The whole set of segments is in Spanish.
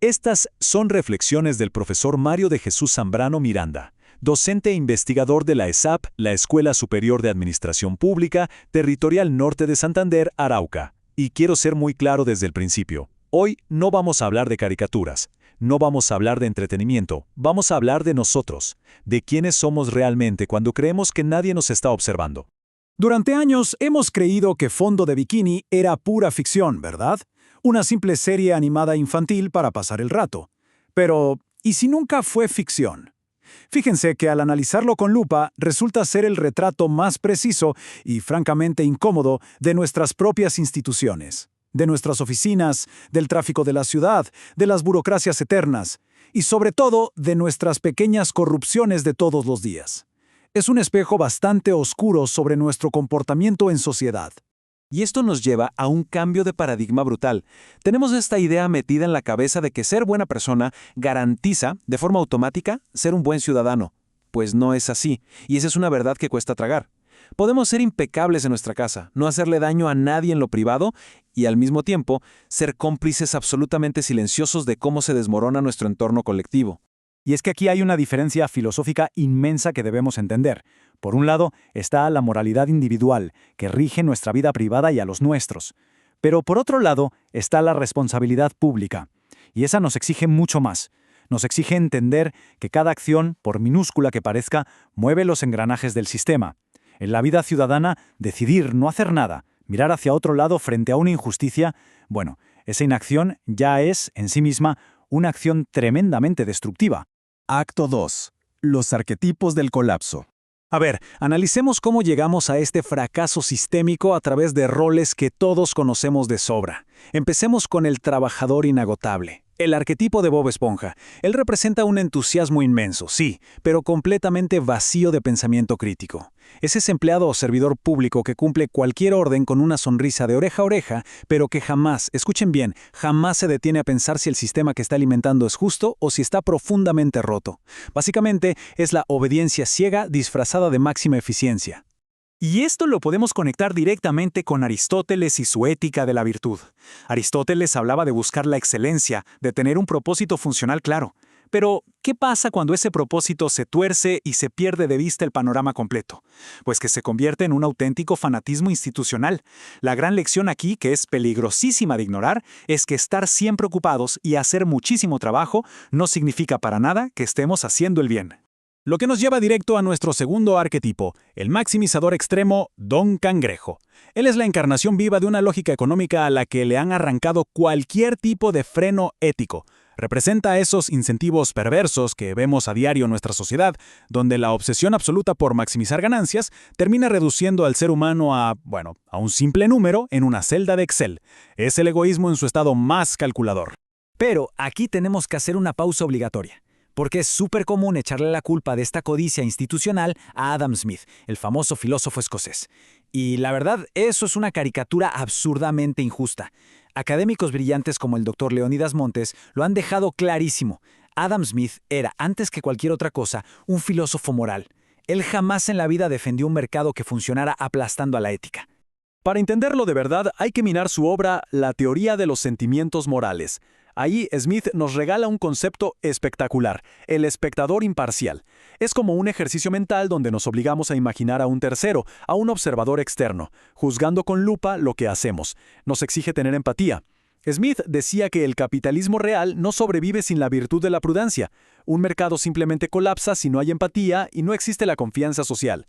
Estas son reflexiones del profesor Mario de Jesús Zambrano Miranda, docente e investigador de la ESAP, la Escuela Superior de Administración Pública, Territorial Norte de Santander, Arauca. Y quiero ser muy claro desde el principio. Hoy no vamos a hablar de caricaturas, no vamos a hablar de entretenimiento, vamos a hablar de nosotros, de quiénes somos realmente cuando creemos que nadie nos está observando. Durante años hemos creído que Fondo de Bikini era pura ficción, ¿verdad? Una simple serie animada infantil para pasar el rato. Pero, ¿y si nunca fue ficción? Fíjense que al analizarlo con lupa resulta ser el retrato más preciso y francamente incómodo de nuestras propias instituciones, de nuestras oficinas, del tráfico de la ciudad, de las burocracias eternas y sobre todo de nuestras pequeñas corrupciones de todos los días. Es un espejo bastante oscuro sobre nuestro comportamiento en sociedad. Y esto nos lleva a un cambio de paradigma brutal. Tenemos esta idea metida en la cabeza de que ser buena persona garantiza, de forma automática, ser un buen ciudadano. Pues no es así, y esa es una verdad que cuesta tragar. Podemos ser impecables en nuestra casa, no hacerle daño a nadie en lo privado y al mismo tiempo ser cómplices absolutamente silenciosos de cómo se desmorona nuestro entorno colectivo. Y es que aquí hay una diferencia filosófica inmensa que debemos entender. Por un lado está la moralidad individual, que rige nuestra vida privada y a los nuestros. Pero por otro lado está la responsabilidad pública. Y esa nos exige mucho más. Nos exige entender que cada acción, por minúscula que parezca, mueve los engranajes del sistema. En la vida ciudadana, decidir no hacer nada, mirar hacia otro lado frente a una injusticia, bueno, esa inacción ya es, en sí misma, una acción tremendamente destructiva. Acto 2. Los arquetipos del colapso. A ver, analicemos cómo llegamos a este fracaso sistémico a través de roles que todos conocemos de sobra. Empecemos con el trabajador inagotable. El arquetipo de Bob Esponja. Él representa un entusiasmo inmenso, sí, pero completamente vacío de pensamiento crítico. Es ese empleado o servidor público que cumple cualquier orden con una sonrisa de oreja a oreja, pero que jamás, escuchen bien, jamás se detiene a pensar si el sistema que está alimentando es justo o si está profundamente roto. Básicamente, es la obediencia ciega disfrazada de máxima eficiencia. Y esto lo podemos conectar directamente con Aristóteles y su ética de la virtud. Aristóteles hablaba de buscar la excelencia, de tener un propósito funcional claro. Pero, ¿qué pasa cuando ese propósito se tuerce y se pierde de vista el panorama completo? Pues que se convierte en un auténtico fanatismo institucional. La gran lección aquí, que es peligrosísima de ignorar, es que estar siempre ocupados y hacer muchísimo trabajo no significa para nada que estemos haciendo el bien. Lo que nos lleva directo a nuestro segundo arquetipo, el maximizador extremo Don Cangrejo. Él es la encarnación viva de una lógica económica a la que le han arrancado cualquier tipo de freno ético. Representa esos incentivos perversos que vemos a diario en nuestra sociedad, donde la obsesión absoluta por maximizar ganancias termina reduciendo al ser humano a un simple número en una celda de Excel. Es el egoísmo en su estado más calculador. Pero aquí tenemos que hacer una pausa obligatoria. Porque es súper común echarle la culpa de esta codicia institucional a Adam Smith, el famoso filósofo escocés. Y la verdad, eso es una caricatura absurdamente injusta. Académicos brillantes como el Dr. Leonidas Montes lo han dejado clarísimo. Adam Smith era, antes que cualquier otra cosa, un filósofo moral. Él jamás en la vida defendió un mercado que funcionara aplastando a la ética. Para entenderlo de verdad, hay que mirar su obra La teoría de los sentimientos morales. Ahí Smith nos regala un concepto espectacular, el espectador imparcial. Es como un ejercicio mental donde nos obligamos a imaginar a un tercero, a un observador externo, juzgando con lupa lo que hacemos. Nos exige tener empatía. Smith decía que el capitalismo real no sobrevive sin la virtud de la prudencia. Un mercado simplemente colapsa si no hay empatía y no existe la confianza social.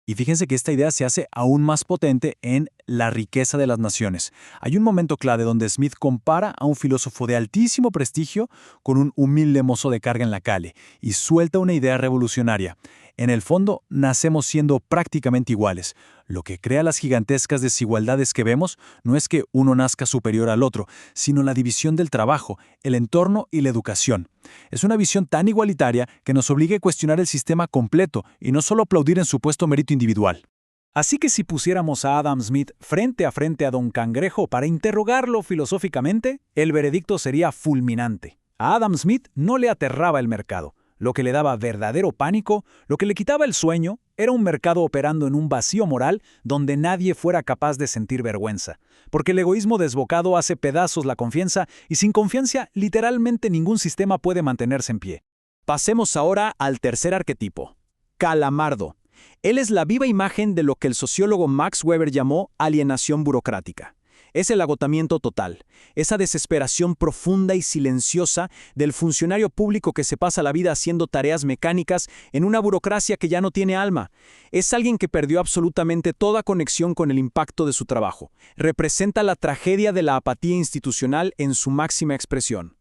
Y fíjense que esta idea se hace aún más potente en La riqueza de las naciones. Hay un momento clave donde Smith compara a un filósofo de altísimo prestigio con un humilde mozo de carga en la calle y suelta una idea revolucionaria. En el fondo, nacemos siendo prácticamente iguales. Lo que crea las gigantescas desigualdades que vemos no es que uno nazca superior al otro, sino la división del trabajo, el entorno y la educación. Es una visión tan igualitaria que nos obliga a cuestionar el sistema completo y no solo aplaudir en supuesto mérito individual. Así que si pusiéramos a Adam Smith frente a Don Cangrejo para interrogarlo filosóficamente, el veredicto sería fulminante. A Adam Smith no le aterraba el mercado. Lo que le daba verdadero pánico, lo que le quitaba el sueño, Era un mercado operando en un vacío moral donde nadie fuera capaz de sentir vergüenza, porque el egoísmo desbocado hace pedazos la confianza y sin confianza literalmente ningún sistema puede mantenerse en pie. Pasemos ahora al tercer arquetipo, Calamardo. Él es la viva imagen de lo que el sociólogo Max Weber llamó alienación burocrática. Es el agotamiento total, esa desesperación profunda y silenciosa del funcionario público que se pasa la vida haciendo tareas mecánicas en una burocracia que ya no tiene alma. Es alguien que perdió absolutamente toda conexión con el impacto de su trabajo. Representa la tragedia de la apatía institucional en su máxima expresión.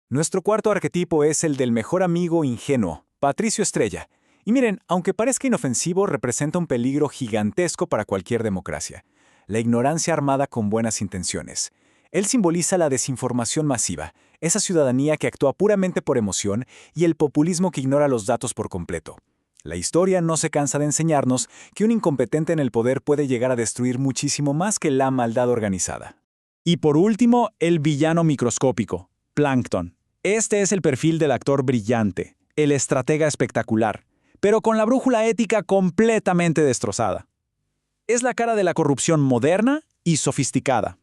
Nuestro cuarto arquetipo es el del mejor amigo ingenuo, Patricio Estrella. Y miren, aunque parezca inofensivo, representa un peligro gigantesco para cualquier democracia. La ignorancia armada con buenas intenciones. Él simboliza la desinformación masiva, esa ciudadanía que actúa puramente por emoción y el populismo que ignora los datos por completo. La historia no se cansa de enseñarnos que un incompetente en el poder puede llegar a destruir muchísimo más que la maldad organizada. Y por último, el villano microscópico, Plankton. Este es el perfil del actor brillante, el estratega espectacular, pero con la brújula ética completamente destrozada. Es la cara de la corrupción moderna y sofisticada.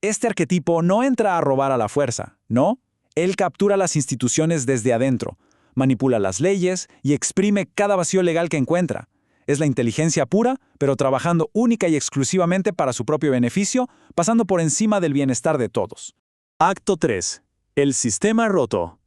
Este arquetipo no entra a robar a la fuerza, ¿no? Él captura las instituciones desde adentro, manipula las leyes y exprime cada vacío legal que encuentra. Es la inteligencia pura, pero trabajando única y exclusivamente para su propio beneficio, pasando por encima del bienestar de todos. Acto 3. El sistema roto.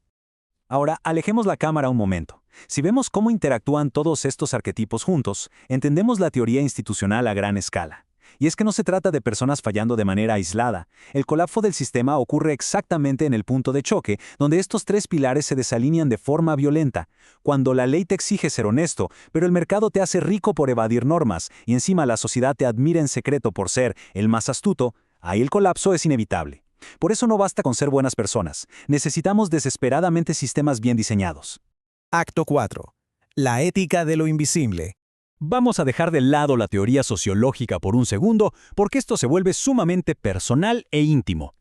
Ahora, alejemos la cámara un momento. Si vemos cómo interactúan todos estos arquetipos juntos, entendemos la teoría institucional a gran escala. Y es que no se trata de personas fallando de manera aislada. El colapso del sistema ocurre exactamente en el punto de choque, donde estos tres pilares se desalinean de forma violenta. Cuando la ley te exige ser honesto, pero el mercado te hace rico por evadir normas, y encima la sociedad te admira en secreto por ser el más astuto, ahí el colapso es inevitable. Por eso no basta con ser buenas personas. Necesitamos desesperadamente sistemas bien diseñados. Acto 4. La ética de lo invisible. Vamos a dejar de lado la teoría sociológica por un segundo, porque esto se vuelve sumamente personal e íntimo.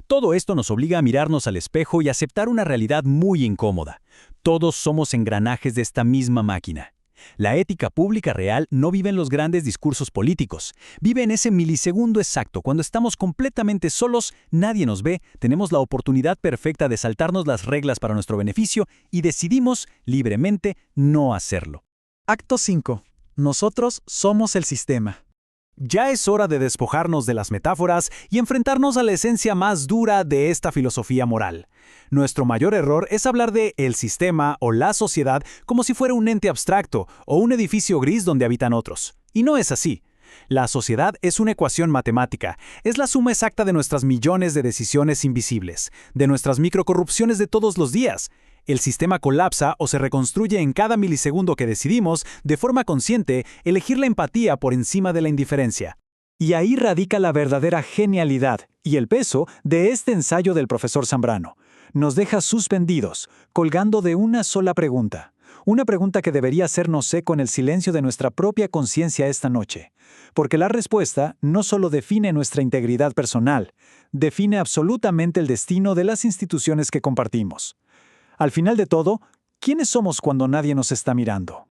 Todo esto nos obliga a mirarnos al espejo y aceptar una realidad muy incómoda. Todos somos engranajes de esta misma máquina. La ética pública real no vive en los grandes discursos políticos. Vive en ese milisegundo exacto. Cuando estamos completamente solos, nadie nos ve, tenemos la oportunidad perfecta de saltarnos las reglas para nuestro beneficio y decidimos libremente no hacerlo. Acto 5. Nosotros somos el sistema. Ya es hora de despojarnos de las metáforas y enfrentarnos a la esencia más dura de esta filosofía moral. Nuestro mayor error es hablar de el sistema o la sociedad como si fuera un ente abstracto o un edificio gris donde habitan otros. Y no es así. La sociedad es una ecuación matemática, es la suma exacta de nuestras millones de decisiones invisibles, de nuestras microcorrupciones de todos los días. El sistema colapsa o se reconstruye en cada milisegundo que decidimos, de forma consciente, elegir la empatía por encima de la indiferencia. Y ahí radica la verdadera genialidad y el peso de este ensayo del profesor Zambrano. Nos deja suspendidos, colgando de una sola pregunta. Una pregunta que debería hacernos eco en el silencio de nuestra propia conciencia esta noche. Porque la respuesta no solo define nuestra integridad personal, define absolutamente el destino de las instituciones que compartimos. Al final de todo, ¿quiénes somos cuando nadie nos está mirando?